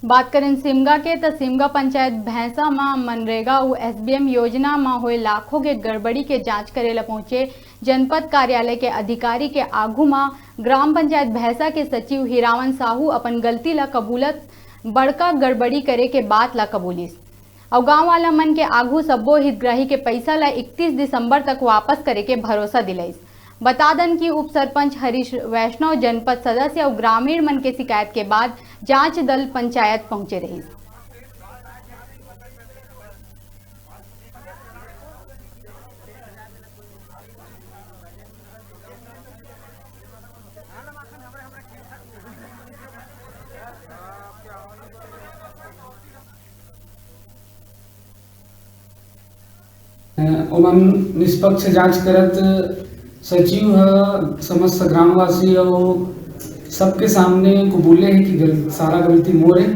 बात करें सिमगा के तो सिमगा पंचायत भैंसा में मनरेगा और एसबीएम योजना में हुए लाखों के गड़बड़ी के जांच करेला पहुंचे जनपद कार्यालय के अधिकारी के आगू में ग्राम पंचायत भैंसा के सचिव हीरावन साहू अपन गलती ला कबूलत बड़का गड़बड़ी करे के बात ला कबूलिस और गांव वाला मन के आगू सब्बो हितग्राही के पैसा ला 31 दिसंबर तक वापस करे के भरोसा दिलाइस। बता दन की उप सरपंच हरीश वैष्णव जनपद सदस्य और ग्रामीण मन के शिकायत के बाद जांच दल पंचायत पहुंचे रही। ओमन निष्पक्ष जांच करत सचिव समस्त ग्रामवासी और सबके सामने कबूले है कि सारा गलती मोर है।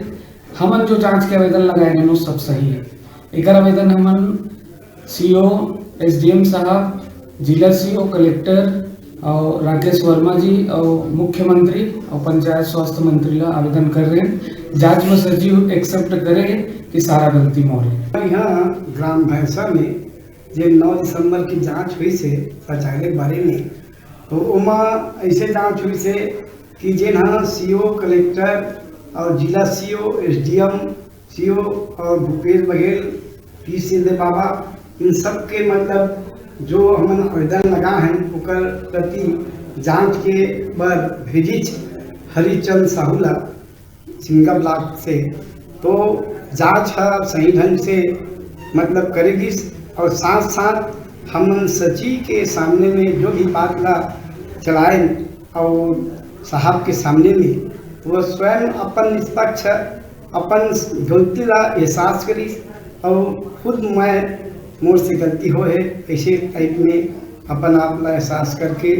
हमन जो जांच के आवेदन लगाए गए सब सही है। एक आवेदन हमन सीओ एसडीएम साहब, जिला सीओ, कलेक्टर और राकेश वर्मा जी और मुख्यमंत्री और पंचायत स्वास्थ्य मंत्री ला आवेदन कर रहे हैं। जांच में सचिव एक्सेप्ट करे कि सारा गलती मोर है। यहाँ ग्राम भैंसा में जो 9 दिसंबर की जांच हुई से शौचालय के बारे में, तो उमा ऐसे जांच हुई से कि जेना सीओ, कलेक्टर और जिला सीओ, एसडीएम सीओ और भूपेश बघेल, पी सिंधे बाबा, इन सब के मतलब जो हमन आवेदन लगा हैं उकर प्रति जांच के बर भेजिच हरिचंद साहूला सिंगा ब्लॉक से, तो जांच सही ढंग से मतलब करेगी और साथ साथ हम सचिव के सामने में जो भी बात ला चलाए और साहब के सामने में वो स्वयं अपन निष्पक्ष अपन गलती ला एहसास करी और खुद मैं मोर से गलती हो है ऐसे टाइप में अपन आप ला एहसास करके